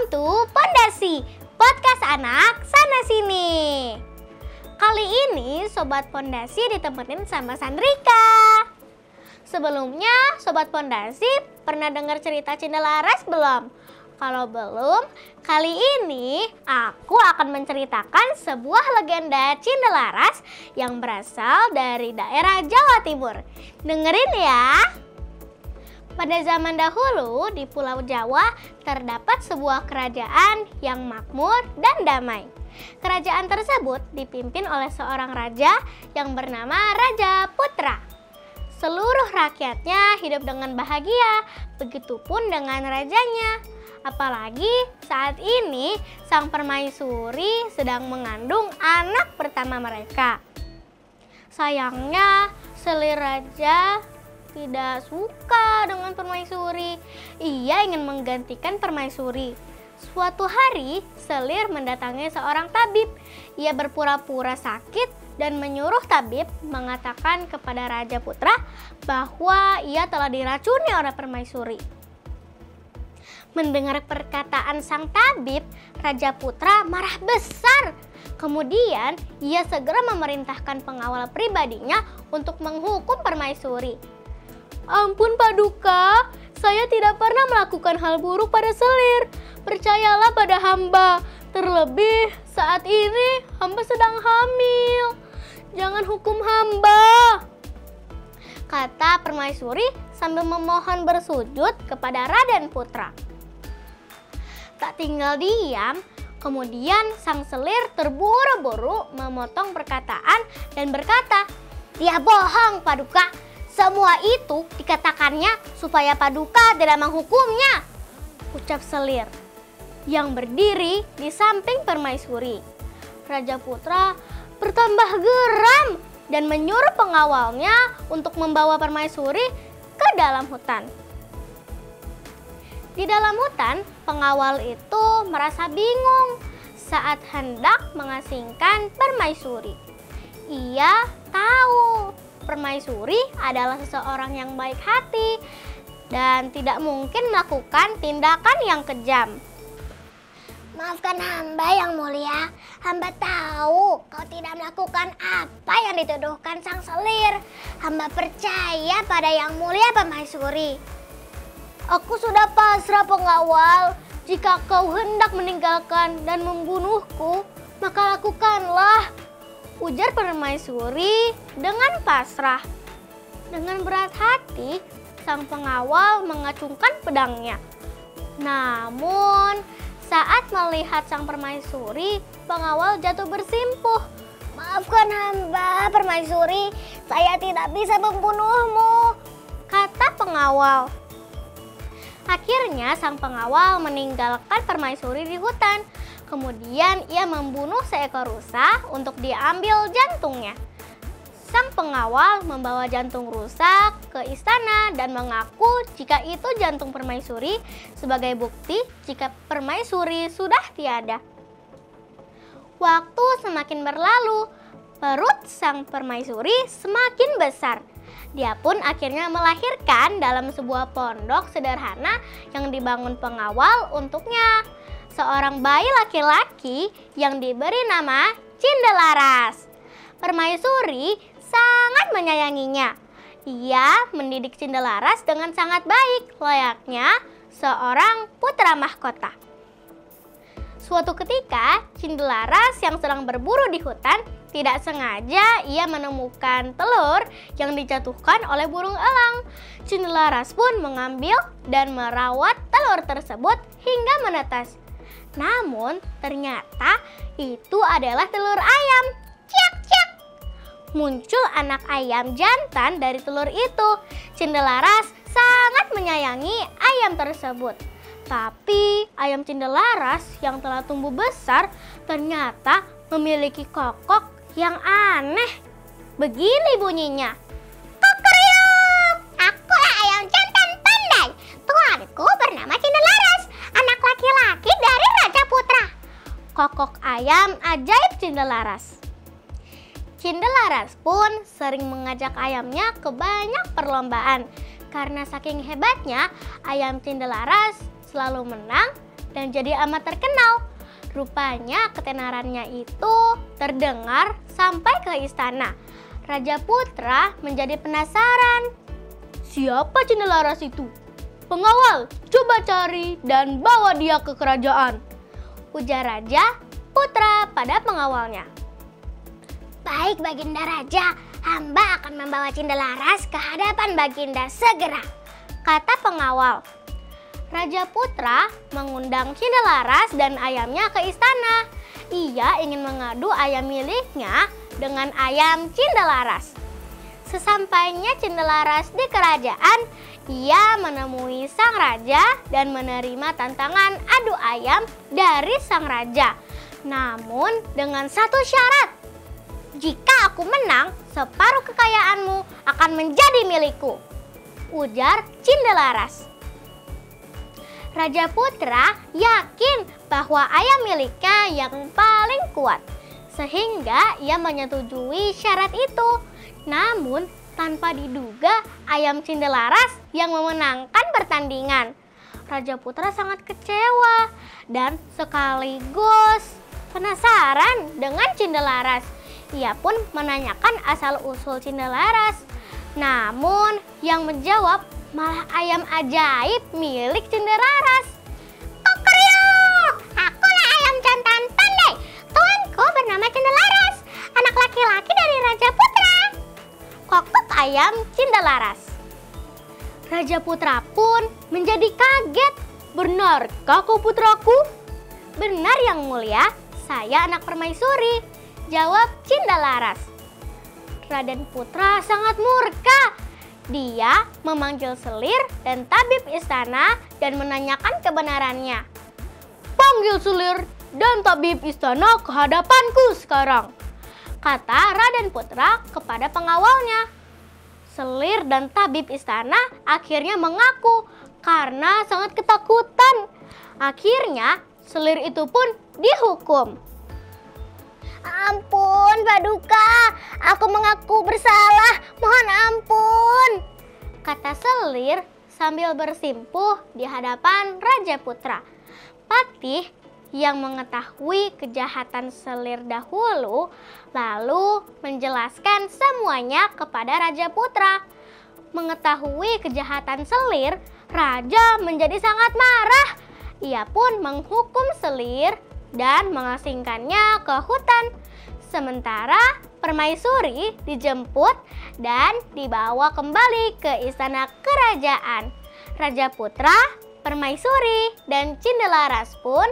Welcome to Pondasi, podcast anak sana sini. Kali ini Sobat Pondasi ditemenin sama Sandrika. Sebelumnya Sobat Pondasi pernah dengar cerita Cindelaras belum? Kalau belum, kali ini aku akan menceritakan sebuah legenda Cindelaras yang berasal dari daerah Jawa Timur. Dengerin ya. Pada zaman dahulu di Pulau Jawa terdapat sebuah kerajaan yang makmur dan damai. Kerajaan tersebut dipimpin oleh seorang raja yang bernama Raja Putra. Seluruh rakyatnya hidup dengan bahagia, begitupun dengan rajanya. Apalagi saat ini sang permaisuri sedang mengandung anak pertama mereka. Sayangnya selir raja tidak suka dengan permaisuri. Ia ingin menggantikan permaisuri. Suatu hari, selir mendatangi seorang tabib. Ia berpura-pura sakit dan menyuruh tabib mengatakan kepada Raja Putra bahwa ia telah diracuni oleh permaisuri. Mendengar perkataan sang tabib, Raja Putra marah besar. Kemudian, ia segera memerintahkan pengawal pribadinya untuk menghukum permaisuri. Ampun Paduka, saya tidak pernah melakukan hal buruk pada selir. Percayalah pada hamba. Terlebih saat ini hamba sedang hamil. Jangan hukum hamba, kata permaisuri sambil memohon bersujud kepada Raden Putra. Tak tinggal diam, kemudian sang selir terburu-buru memotong perkataan dan berkata, "Dia bohong Paduka. Semua itu dikatakannya supaya Paduka tidak menghukumnya," ucap selir yang berdiri di samping permaisuri. Raja Putra bertambah geram dan menyuruh pengawalnya untuk membawa permaisuri ke dalam hutan. Di dalam hutan, pengawal itu merasa bingung saat hendak mengasingkan permaisuri. Ia tahu permaisuri adalah seseorang yang baik hati dan tidak mungkin melakukan tindakan yang kejam. Maafkan hamba yang mulia, hamba tahu kau tidak melakukan apa yang dituduhkan sang selir. Hamba percaya pada yang mulia permaisuri. Aku sudah pasrah pengawal. Jika kau hendak meninggalkan dan membunuhku, maka lakukanlah, ujar permaisuri dengan pasrah. Dengan berat hati, sang pengawal mengacungkan pedangnya. Namun, saat melihat sang permaisuri, pengawal jatuh bersimpuh. Maafkan hamba permaisuri, saya tidak bisa membunuhmu, kata pengawal. Akhirnya sang pengawal meninggalkan permaisuri di hutan. Kemudian ia membunuh seekor rusa untuk diambil jantungnya. Sang pengawal membawa jantung rusa ke istana dan mengaku jika itu jantung permaisuri sebagai bukti jika permaisuri sudah tiada. Waktu semakin berlalu, perut sang permaisuri semakin besar. Dia pun akhirnya melahirkan dalam sebuah pondok sederhana yang dibangun pengawal untuknya. Seorang bayi laki-laki yang diberi nama Cindelaras. Permaisuri sangat menyayanginya. Ia mendidik Cindelaras dengan sangat baik, layaknya seorang putra mahkota. Suatu ketika, Cindelaras yang sedang berburu di hutan, tidak sengaja ia menemukan telur yang dijatuhkan oleh burung elang. Cindelaras pun mengambil dan merawat telur tersebut hingga menetas. Namun ternyata itu adalah telur ayam. Ciak ciak. Muncul anak ayam jantan dari telur itu. Cindelaras sangat menyayangi ayam tersebut. Tapi ayam Cindelaras yang telah tumbuh besar ternyata memiliki kokok yang aneh. Begini bunyinya. Kukuriuk, akulah ayam jantan pandai. Tuanku bernama Cindelaras, anak laki-laki dari Raja Putra. Kokok ayam ajaib Cindelaras. Cindelaras pun sering mengajak ayamnya ke banyak perlombaan. Karena saking hebatnya, ayam Cindelaras selalu menang dan jadi amat terkenal. Rupanya ketenarannya itu terdengar sampai ke istana. Raja Putra menjadi penasaran. Siapa Cindelaras itu? Pengawal, coba cari dan bawa dia ke kerajaan, ujar Raja Putra pada pengawalnya. Baik Baginda Raja, hamba akan membawa Cindelaras ke hadapan Baginda segera, kata pengawal. Raja Putra mengundang Cindelaras dan ayamnya ke istana. Ia ingin mengadu ayam miliknya dengan ayam Cindelaras. Sesampainya Cindelaras di kerajaan, ia menemui sang raja dan menerima tantangan adu ayam dari sang raja. Namun dengan satu syarat, jika aku menang, separuh kekayaanmu akan menjadi milikku, ujar Cindelaras. Raja Putra yakin bahwa ayam miliknya yang paling kuat, sehingga ia menyetujui syarat itu. Namun tanpa diduga ayam Cindelaras yang memenangkan pertandingan. Raja Putra sangat kecewa dan sekaligus penasaran dengan Cindelaras. Ia pun menanyakan asal-usul Cindelaras. Namun yang menjawab malah ayam ajaib milik Cindelaras. Kokriuk, akulah ayam jantan pandai. Tuanku bernama Cindelaras, anak laki-laki dari Raja Putra. Kokok ayam Cindelaras. Raja Putra pun menjadi kaget. Benarkah kau putraku? Benar yang mulia, saya anak permaisuri, jawab Cindelaras. Raden Putra sangat murka. Dia memanggil selir dan tabib istana dan menanyakan kebenarannya. Panggil selir dan tabib istana ke hadapanku sekarang, kata Raden Putra kepada pengawalnya. Selir dan tabib istana akhirnya mengaku karena sangat ketakutan. Akhirnya selir itu pun dihukum. Ampun Paduka, aku mengaku bersalah, mohon ampun, kata selir sambil bersimpuh di hadapan Raja Putra. Patih yang mengetahui kejahatan selir dahulu, lalu menjelaskan semuanya kepada Raja Putra. Mengetahui kejahatan selir, Raja menjadi sangat marah. Ia pun menghukum selir dan mengasingkannya ke hutan. Sementara permaisuri dijemput dan dibawa kembali ke istana kerajaan. Raja Putra, permaisuri, dan Cindelaras pun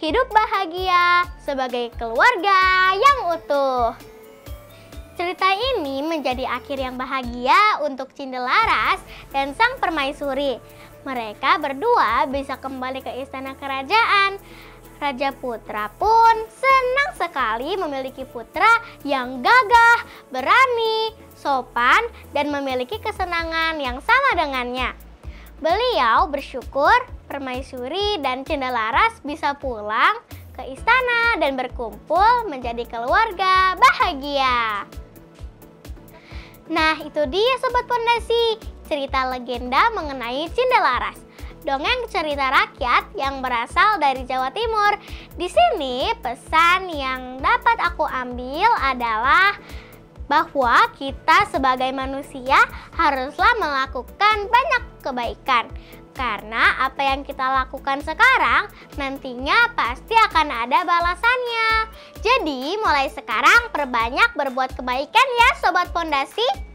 hidup bahagia sebagai keluarga yang utuh. Cerita ini menjadi akhir yang bahagia untuk Cindelaras dan sang permaisuri. Mereka berdua bisa kembali ke istana kerajaan. Raja Putra pun senang sekali memiliki putra yang gagah, berani, sopan, dan memiliki kesenangan yang sama dengannya. Beliau bersyukur permaisuri dan Cindelaras bisa pulang ke istana dan berkumpul menjadi keluarga bahagia. Nah, itu dia Sobat Pondasi, cerita legenda mengenai Cindelaras. Dongeng cerita rakyat yang berasal dari Jawa Timur. Di sini pesan yang dapat aku ambil adalah bahwa kita sebagai manusia haruslah melakukan banyak kebaikan. Karena apa yang kita lakukan sekarang nantinya pasti akan ada balasannya. Jadi mulai sekarang perbanyak berbuat kebaikan ya Sobat Pondasi.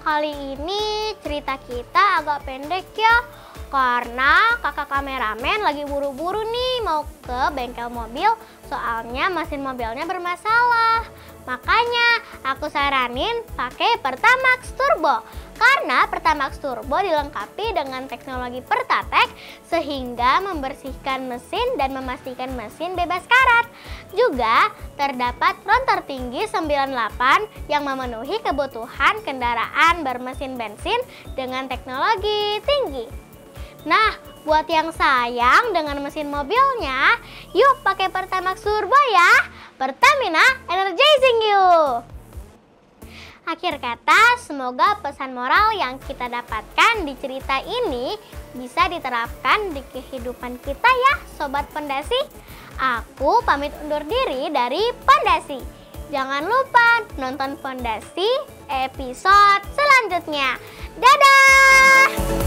Kali ini cerita kita agak pendek ya. Karena kakak kameramen lagi buru-buru nih mau ke bengkel mobil, soalnya mesin mobilnya bermasalah. Makanya aku saranin pakai Pertamax Turbo. Karena Pertamax Turbo dilengkapi dengan teknologi Pertatek sehingga membersihkan mesin dan memastikan mesin bebas karat. Juga terdapat ron tertinggi 98 yang memenuhi kebutuhan kendaraan bermesin bensin dengan teknologi tinggi. Nah, buat yang sayang dengan mesin mobilnya, yuk pakai Pertamax Turbo ya. Pertamina energizing you. Akhir kata, semoga pesan moral yang kita dapatkan di cerita ini bisa diterapkan di kehidupan kita ya, Sobat Pondasi. Aku pamit undur diri dari Pondasi. Jangan lupa nonton Pondasi episode selanjutnya. Dadah!